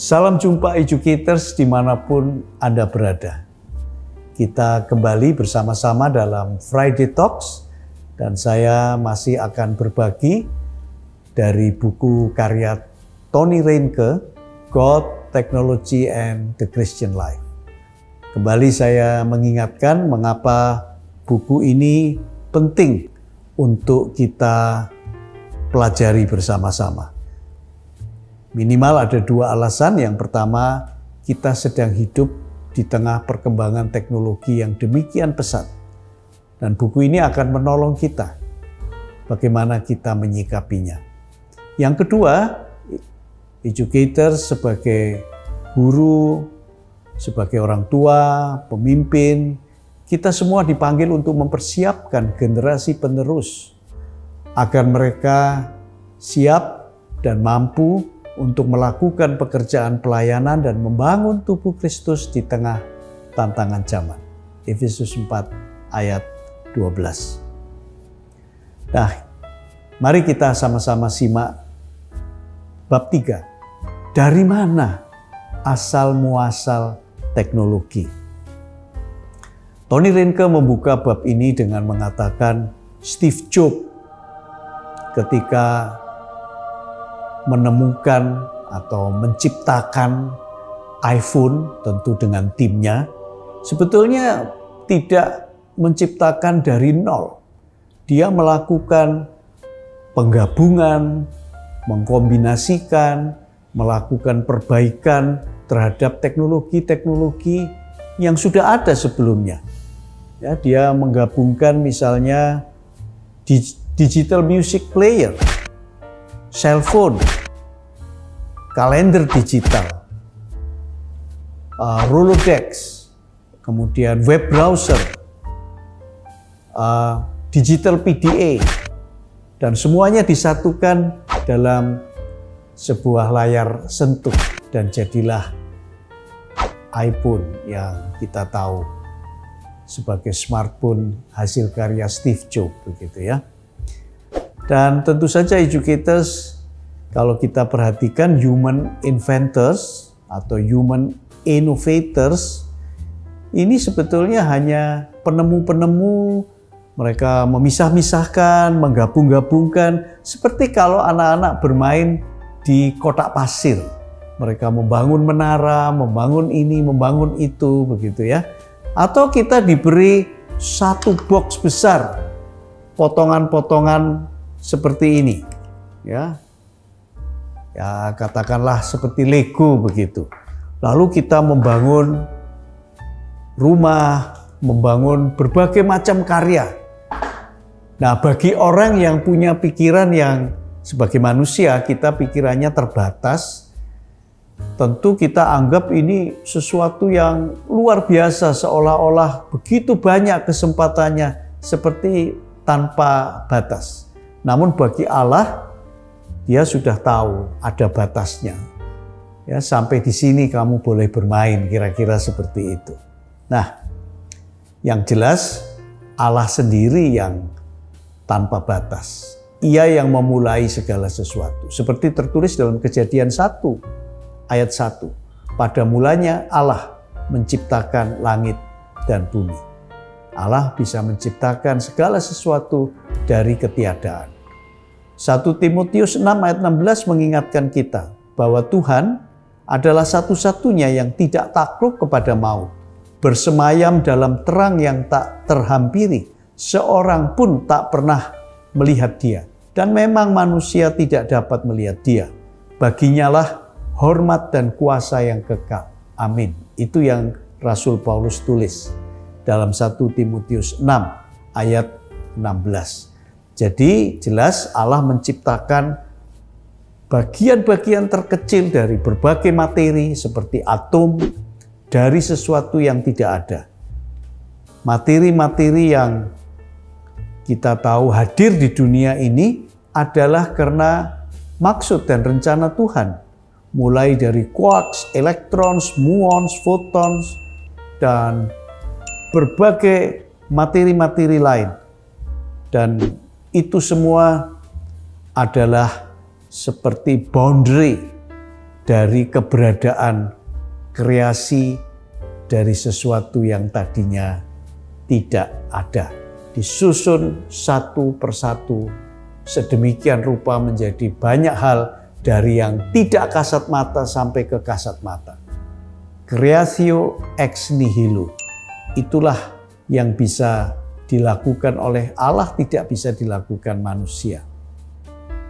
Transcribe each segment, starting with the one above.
Salam jumpa educators dimanapun Anda berada. Kita kembali bersama-sama dalam Friday Talks dan saya masih akan berbagi dari buku karya Tony Reinke, God, Technology, and the Christian Life. Kembali saya mengingatkan mengapa buku ini penting untuk kita pelajari bersama-sama. Minimal ada dua alasan. Yang pertama, kita sedang hidup di tengah perkembangan teknologi yang demikian pesat. Dan buku ini akan menolong kita bagaimana kita menyikapinya. Yang kedua, educator sebagai guru, sebagai orang tua, pemimpin, kita semua dipanggil untuk mempersiapkan generasi penerus agar mereka siap dan mampu untuk melakukan pekerjaan pelayanan dan membangun tubuh Kristus di tengah tantangan zaman. Efesus 4 ayat 12. Nah, mari kita sama-sama simak bab 3. Dari mana asal muasal teknologi? Tony Reinke membuka bab ini dengan mengatakan Steve Jobs ketika menemukan atau menciptakan iPhone tentu dengan timnya, sebetulnya tidak menciptakan dari nol. Dia melakukan penggabungan, mengkombinasikan, melakukan perbaikan terhadap teknologi-teknologi yang sudah ada sebelumnya. Ya, dia menggabungkan misalnya digital music player, cellphone, kalender digital, Rolodex, kemudian web browser, digital PDA, dan semuanya disatukan dalam sebuah layar sentuh dan jadilah iPhone yang kita tahu sebagai smartphone hasil karya Steve Jobs, begitu ya. Dan tentu saja educators, kalau kita perhatikan human inventors atau human innovators, ini sebetulnya hanya penemu-penemu, mereka memisah-misahkan, menggabung-gabungkan, seperti kalau anak-anak bermain di kotak pasir. Mereka membangun menara, membangun ini, membangun itu, begitu ya. Atau kita diberi satu box besar, potongan-potongan seperti ini, ya katakanlah seperti Lego begitu. Lalu kita membangun rumah, membangun berbagai macam karya. Nah, bagi orang yang punya pikiran yang sebagai manusia, kita pikirannya terbatas, tentu kita anggap ini sesuatu yang luar biasa, seolah-olah begitu banyak kesempatannya, seperti tanpa batas. Namun bagi Allah, Dia sudah tahu ada batasnya. Ya, sampai di sini kamu boleh bermain, kira-kira seperti itu. Nah, yang jelas Allah sendiri yang tanpa batas. Ia yang memulai segala sesuatu. Seperti tertulis dalam Kejadian 1 ayat 1. Pada mulanya Allah menciptakan langit dan bumi. Allah bisa menciptakan segala sesuatu dari ketiadaan. 1 Timotius 6 ayat 16 mengingatkan kita bahwa Tuhan adalah satu-satunya yang tidak takluk kepada maut, bersemayam dalam terang yang tak terhampiri, seorang pun tak pernah melihat Dia, dan memang manusia tidak dapat melihat Dia. Baginya lah hormat dan kuasa yang kekal. Amin. Itu yang Rasul Paulus tulis dalam 1 Timotius 6 ayat 16. Jadi jelas Allah menciptakan bagian-bagian terkecil dari berbagai materi seperti atom dari sesuatu yang tidak ada. Materi-materi yang kita tahu hadir di dunia ini adalah karena maksud dan rencana Tuhan. Mulai dari quarks, elektrons, muons, photons, dan berbagai materi-materi lain. Dan itu semua adalah seperti boundary dari keberadaan kreasi dari sesuatu yang tadinya tidak ada. Disusun satu persatu sedemikian rupa menjadi banyak hal dari yang tidak kasat mata sampai ke kasat mata. Creatio ex nihilo. Itulah yang bisa dilakukan oleh Allah, tidak bisa dilakukan manusia.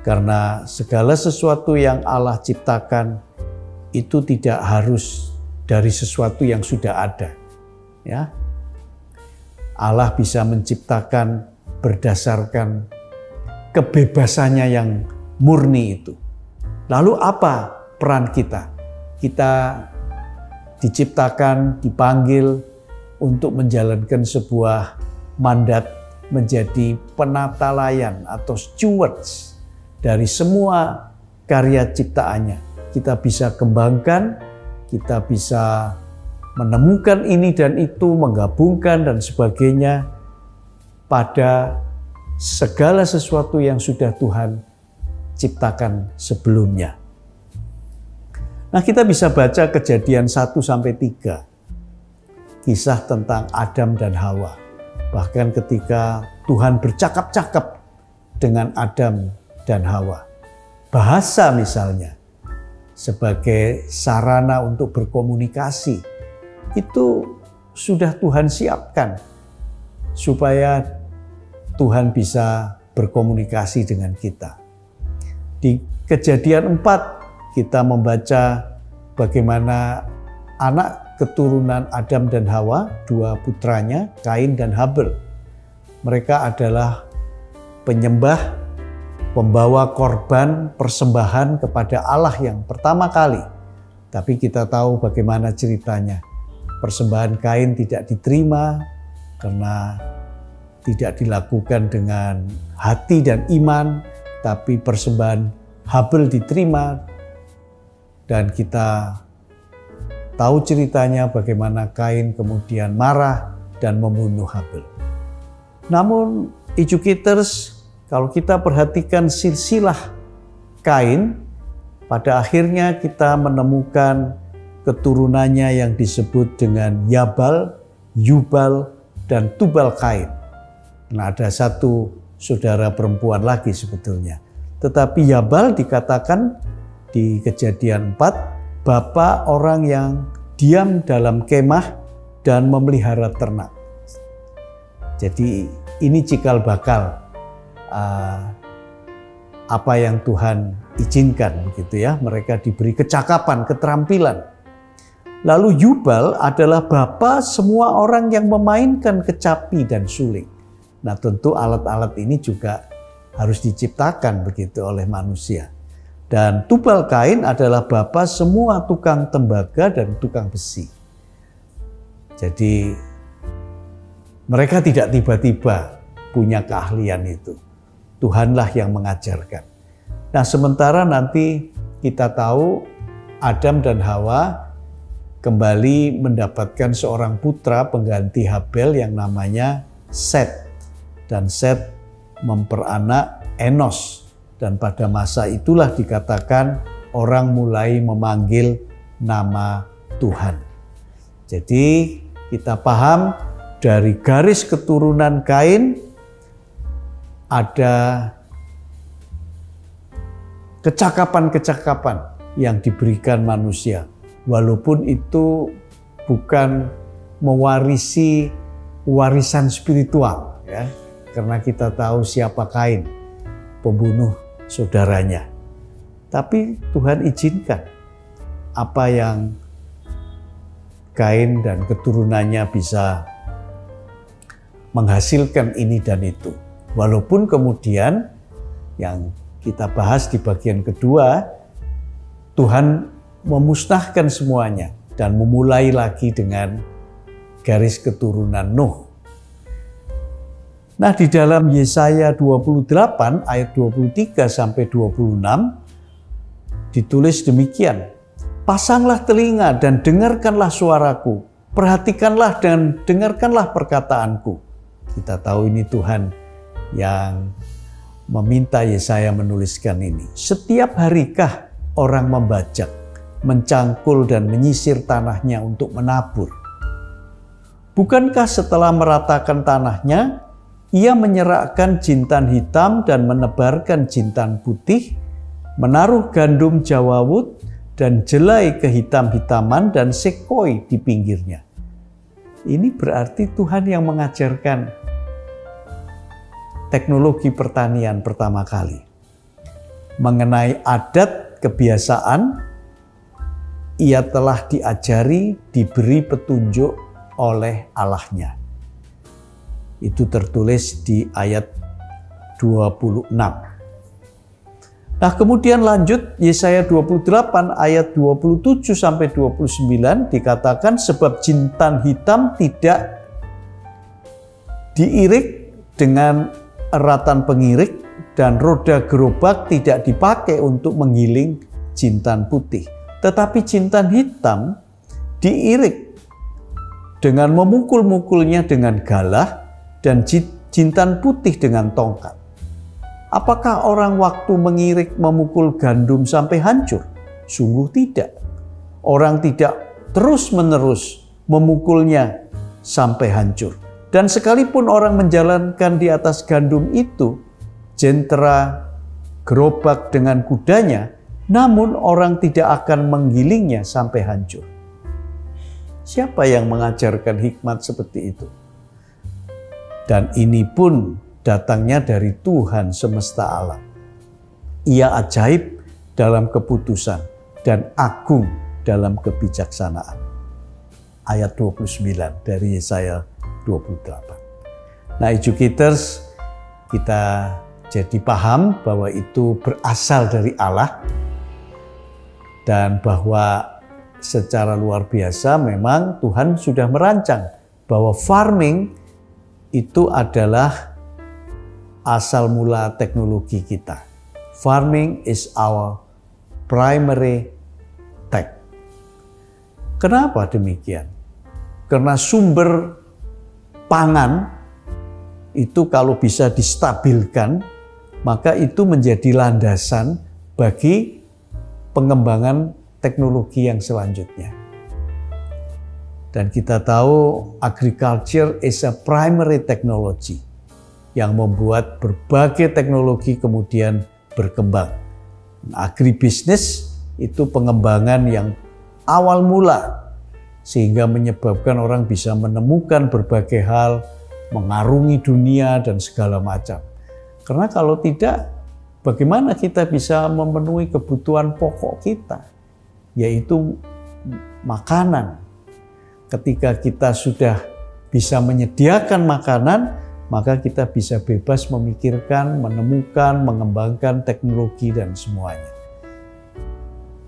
Karena segala sesuatu yang Allah ciptakan itu tidak harus dari sesuatu yang sudah ada. Ya. Allah bisa menciptakan berdasarkan kebebasannya yang murni itu. Lalu apa peran kita? Kita diciptakan, dipanggil untuk menjalankan sebuah mandat menjadi penata layan atau stewards dari semua karya ciptaannya. Kita bisa kembangkan, kita bisa menemukan ini dan itu, menggabungkan dan sebagainya pada segala sesuatu yang sudah Tuhan ciptakan sebelumnya. Nah, kita bisa baca Kejadian 1-3, kisah tentang Adam dan Hawa. Bahkan ketika Tuhan bercakap-cakap dengan Adam dan Hawa. Bahasa misalnya, sebagai sarana untuk berkomunikasi, itu sudah Tuhan siapkan supaya Tuhan bisa berkomunikasi dengan kita. Di Kejadian 4 kita membaca bagaimana anak keturunan Adam dan Hawa, dua putranya, Kain dan Habel. Mereka adalah penyembah, pembawa korban persembahan kepada Allah yang pertama kali. Tapi kita tahu bagaimana ceritanya. Persembahan Kain tidak diterima karena tidak dilakukan dengan hati dan iman, tapi persembahan Habel diterima. Dan kita tahu ceritanya bagaimana Kain kemudian marah dan membunuh Habel. Namun educators, kalau kita perhatikan silsilah Kain, pada akhirnya kita menemukan keturunannya yang disebut dengan Yabal, Yubal, dan Tubal Kain. Nah, ada satu saudara perempuan lagi sebetulnya. Tetapi Yabal dikatakan di Kejadian 4, bapa orang yang diam dalam kemah dan memelihara ternak. Jadi ini cikal bakal apa yang Tuhan izinkan, begitu ya. Mereka diberi kecakapan, keterampilan. Lalu Yubal adalah bapa semua orang yang memainkan kecapi dan suling. Nah, tentu alat-alat ini juga harus diciptakan begitu oleh manusia. Dan Tubal Kain adalah bapa semua tukang tembaga dan tukang besi. Jadi mereka tidak tiba-tiba punya keahlian itu. Tuhanlah yang mengajarkan. Nah, sementara nanti kita tahu Adam dan Hawa kembali mendapatkan seorang putra pengganti Habel yang namanya Set. Dan Set memperanak Enos. Dan pada masa itulah dikatakan orang mulai memanggil nama Tuhan. Jadi kita paham dari garis keturunan Kain ada kecakapan-kecakapan yang diberikan manusia. Walaupun itu bukan mewarisi warisan spiritual, ya, karena kita tahu siapa Kain, pembunuh saudaranya. Tapi Tuhan izinkan apa yang Kain dan keturunannya bisa menghasilkan ini dan itu. Walaupun kemudian yang kita bahas di bagian kedua, Tuhan memusnahkan semuanya dan memulai lagi dengan garis keturunan Nuh. Nah, di dalam Yesaya 28 ayat 23 sampai 26 ditulis demikian. Pasanglah telinga dan dengarkanlah suaraku. Perhatikanlah dan dengarkanlah perkataanku. Kita tahu ini Tuhan yang meminta Yesaya menuliskan ini. Setiap harikah orang membajak mencangkul dan menyisir tanahnya untuk menabur. Bukankah setelah meratakan tanahnya, ia menyerakkan jintan hitam dan menebarkan jintan putih, menaruh gandum jawawut dan jelai kehitam-hitaman dan sekoi di pinggirnya. Ini berarti Tuhan yang mengajarkan teknologi pertanian pertama kali. Mengenai adat kebiasaan, ia telah diajari, diberi petunjuk oleh Allahnya. Itu tertulis di ayat 26. Nah, kemudian lanjut Yesaya 28 ayat 27 sampai 29 dikatakan, sebab jintan hitam tidak diirik dengan eratan pengirik dan roda gerobak tidak dipakai untuk menggiling jintan putih. Tetapi jintan hitam diirik dengan memukul-mukulnya dengan galah dan jintan putih dengan tongkat. Apakah orang waktu mengirik memukul gandum sampai hancur? Sungguh tidak. Orang tidak terus-menerus memukulnya sampai hancur. Dan sekalipun orang menjalankan di atas gandum itu, jentera gerobak dengan kudanya, namun orang tidak akan menggilingnya sampai hancur. Siapa yang mengajarkan hikmat seperti itu? Dan ini pun datangnya dari Tuhan semesta alam. Ia ajaib dalam keputusan dan agung dalam kebijaksanaan. Ayat 29 dari Yesaya 28. Nah, educators, kita jadi paham bahwa itu berasal dari Allah dan bahwa secara luar biasa memang Tuhan sudah merancang bahwa farming itu adalah asal mula teknologi kita. Farming is our primary tech. Kenapa demikian? Karena sumber pangan itu kalau bisa distabilkan, maka itu menjadi landasan bagi pengembangan teknologi yang selanjutnya. Dan kita tahu agriculture is a primary technology yang membuat berbagai teknologi kemudian berkembang. Agribisnis itu pengembangan yang awal mula sehingga menyebabkan orang bisa menemukan berbagai hal, mengarungi dunia dan segala macam. Karena kalau tidak, bagaimana kita bisa memenuhi kebutuhan pokok kita, yaitu makanan. Ketika kita sudah bisa menyediakan makanan, maka kita bisa bebas memikirkan, menemukan, mengembangkan teknologi dan semuanya.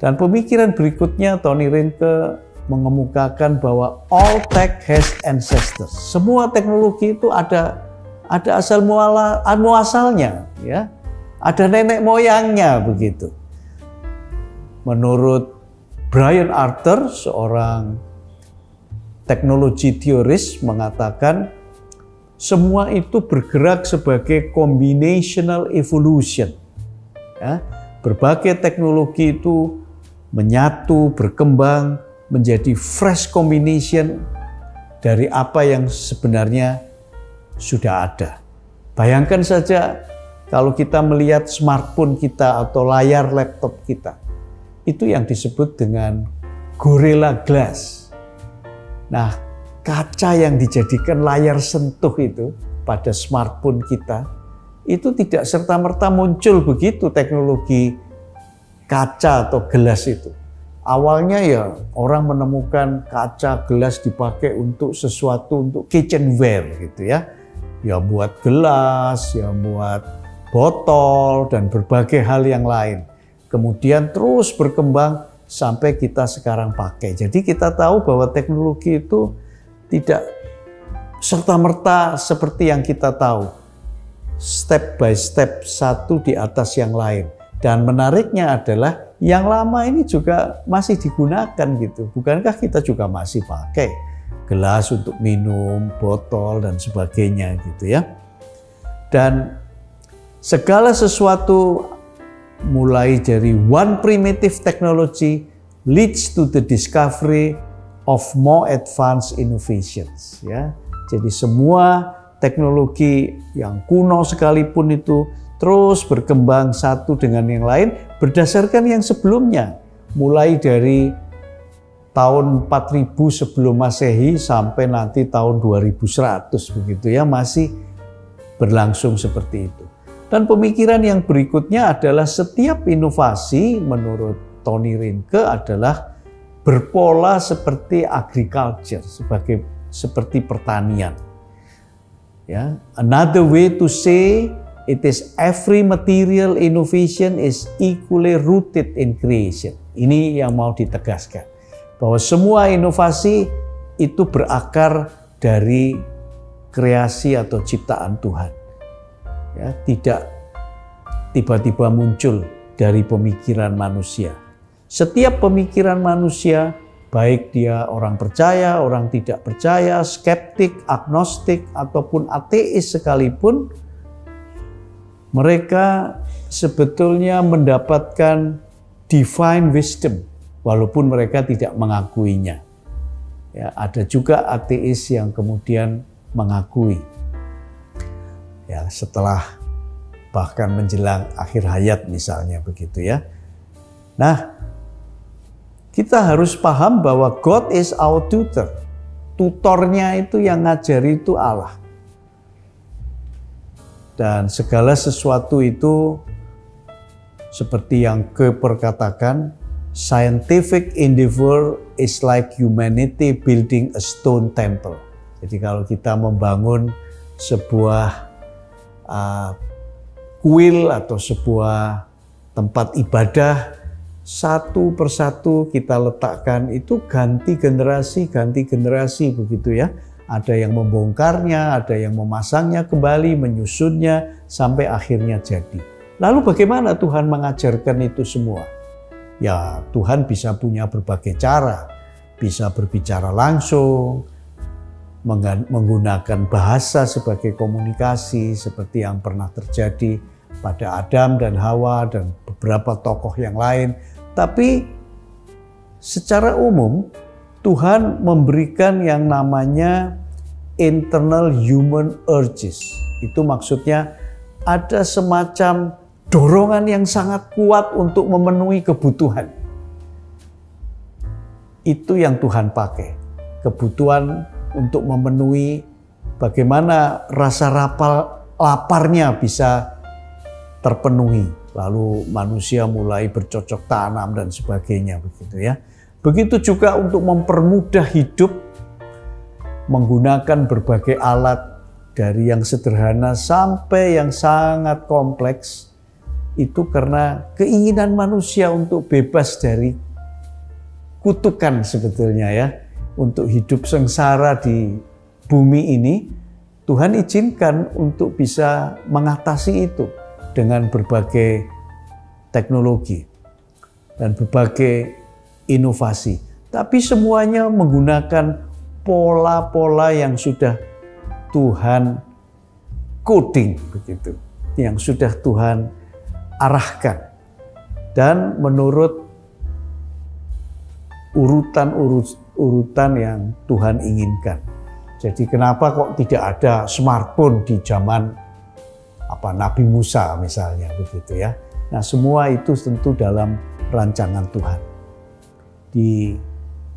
Dan pemikiran berikutnya, Tony Reinke mengemukakan bahwa all tech has ancestors. Semua teknologi itu ada asal muasalnya, ya. Ada nenek moyangnya begitu. Menurut Brian Arthur, seorang teknologi teoris, mengatakan semua itu bergerak sebagai combinational evolution. Ya, berbagai teknologi itu menyatu, berkembang menjadi fresh combination dari apa yang sebenarnya sudah ada. Bayangkan saja kalau kita melihat smartphone kita atau layar laptop kita, itu yang disebut dengan Gorilla Glass. Nah, kaca yang dijadikan layar sentuh itu pada smartphone kita, itu tidak serta-merta muncul begitu teknologi kaca atau gelas itu. Awalnya ya orang menemukan kaca gelas dipakai untuk sesuatu, untuk kitchenware gitu ya. Ya buat gelas, ya buat botol dan berbagai hal yang lain. Kemudian terus berkembang sampai kita sekarang pakai. Jadi kita tahu bahwa teknologi itu tidak serta-merta seperti yang kita tahu. Step by step, satu di atas yang lain. Dan menariknya adalah yang lama ini juga masih digunakan gitu. Bukankah kita juga masih pakai gelas untuk minum, botol dan sebagainya gitu ya. Dan segala sesuatu mulai dari one primitive technology leads to the discovery of more advanced innovations. Ya, jadi semua teknologi yang kuno sekalipun itu terus berkembang satu dengan yang lain berdasarkan yang sebelumnya. Mulai dari tahun 4000 sebelum Masehi sampai nanti tahun 2100 begitu ya, masih berlangsung seperti itu. Dan pemikiran yang berikutnya adalah setiap inovasi menurut Tony Reinke adalah berpola seperti agriculture, seperti pertanian. Ya, another way to say it is every material innovation is equally rooted in creation. Ini yang mau ditegaskan, bahwa semua inovasi itu berakar dari kreasi atau ciptaan Tuhan. Ya, tidak tiba-tiba muncul dari pemikiran manusia. Setiap pemikiran manusia, baik dia orang percaya, orang tidak percaya, skeptik, agnostik, ataupun ateis sekalipun, mereka sebetulnya mendapatkan divine wisdom, walaupun mereka tidak mengakuinya. Ya, ada juga ateis yang kemudian mengakui. Ya, setelah bahkan menjelang akhir hayat misalnya begitu ya. Nah, kita harus paham bahwa God is our tutor. Tutornya itu yang ngajari itu Allah. Dan segala sesuatu itu seperti yang katakan, scientific endeavor is like humanity building a stone temple. Jadi kalau kita membangun sebuah kuil atau sebuah tempat ibadah, satu persatu kita letakkan itu ganti generasi begitu ya. Ada yang membongkarnya, ada yang memasangnya kembali, menyusunnya sampai akhirnya jadi. Lalu bagaimana Tuhan mengajarkan itu semua? Ya, Tuhan bisa punya berbagai cara. Bisa berbicara langsung, menggunakan bahasa sebagai komunikasi seperti yang pernah terjadi pada Adam dan Hawa dan beberapa tokoh yang lain. Tapi secara umum Tuhan memberikan yang namanya internal human urges. Itu maksudnya ada semacam dorongan yang sangat kuat untuk memenuhi kebutuhan. Itu yang Tuhan pakai. Kebutuhan untuk memenuhi bagaimana rasa laparnya bisa terpenuhi. Lalu manusia mulai bercocok tanam dan sebagainya begitu ya. Begitu juga untuk mempermudah hidup, menggunakan berbagai alat dari yang sederhana sampai yang sangat kompleks. Itu karena keinginan manusia untuk bebas dari kutukan sebetulnya ya. Untuk hidup sengsara di bumi ini, Tuhan izinkan untuk bisa mengatasi itu dengan berbagai teknologi dan berbagai inovasi. Tapi semuanya menggunakan pola-pola yang sudah Tuhan coding begitu, yang sudah Tuhan arahkan dan menurut urutan yang Tuhan inginkan. Jadi kenapa kok tidak ada smartphone di zaman Nabi Musa misalnya begitu ya. Nah, semua itu tentu dalam rancangan Tuhan. Di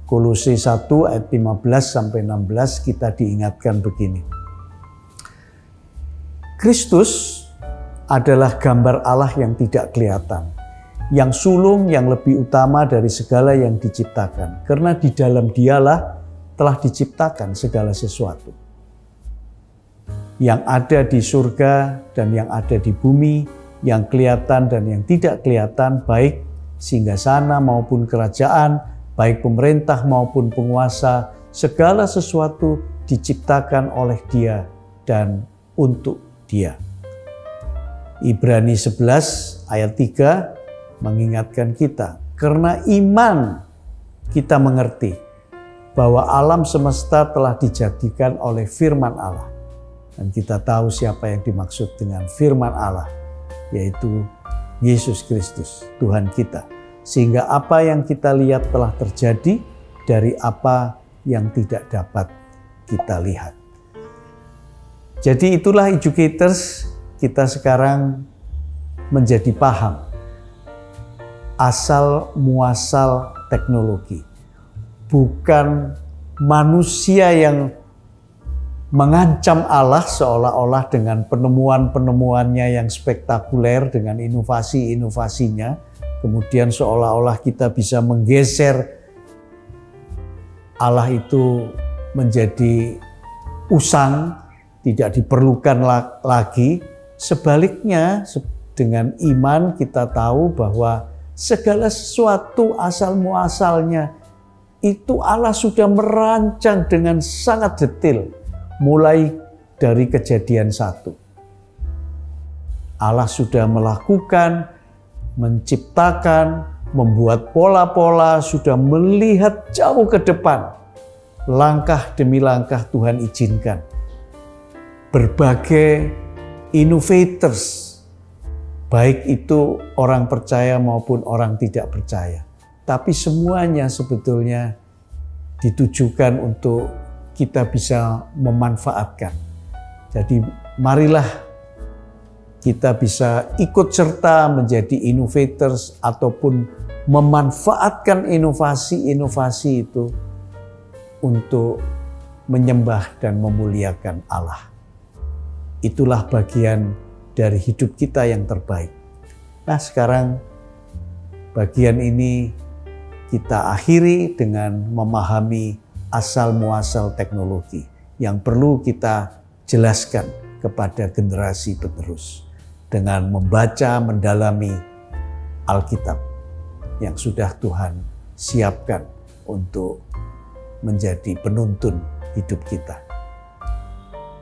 Kolose 1 ayat 15 sampai 16 kita diingatkan begini. Kristus adalah gambar Allah yang tidak kelihatan, yang sulung, yang lebih utama dari segala yang diciptakan. Karena di dalam Dialah telah diciptakan segala sesuatu. Yang ada di surga dan yang ada di bumi, yang kelihatan dan yang tidak kelihatan, baik singgasana maupun kerajaan, baik pemerintah maupun penguasa, segala sesuatu diciptakan oleh Dia dan untuk Dia. Ibrani 11 ayat 3 mengingatkan kita, karena iman kita mengerti bahwa alam semesta telah dijadikan oleh firman Allah. Dan kita tahu siapa yang dimaksud dengan firman Allah, yaitu Yesus Kristus, Tuhan kita. sehingga apa yang kita lihat telah terjadi dari apa yang tidak dapat kita lihat. Jadi itulah educators, kita sekarang menjadi paham asal muasal teknologi. Bukan manusia yang mengancam Allah seolah-olah dengan penemuan-penemuannya yang spektakuler, dengan inovasi-inovasinya, kemudian seolah-olah kita bisa menggeser Allah itu menjadi usang, tidak diperlukan lagi. Sebaliknya, dengan iman kita tahu bahwa segala sesuatu asal muasalnya itu Allah sudah merancang dengan sangat detail, mulai dari kejadian 1. Allah sudah melakukan, menciptakan, membuat pola-pola, sudah melihat jauh ke depan. Langkah demi langkah Tuhan izinkan. Berbagai innovators, baik itu orang percaya maupun orang tidak percaya. Tapi semuanya sebetulnya ditujukan untuk kita bisa memanfaatkan. Jadi marilah kita bisa ikut serta menjadi innovators ataupun memanfaatkan inovasi-inovasi itu untuk menyembah dan memuliakan Allah. Itulah bagian dari hidup kita yang terbaik. Nah, sekarang bagian ini kita akhiri dengan memahami asal muasal teknologi yang perlu kita jelaskan kepada generasi penerus dengan membaca, mendalami Alkitab yang sudah Tuhan siapkan untuk menjadi penuntun hidup kita.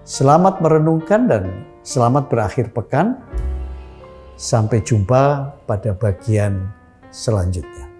Selamat merenungkan dan selamat berakhir pekan. Sampai jumpa pada bagian selanjutnya.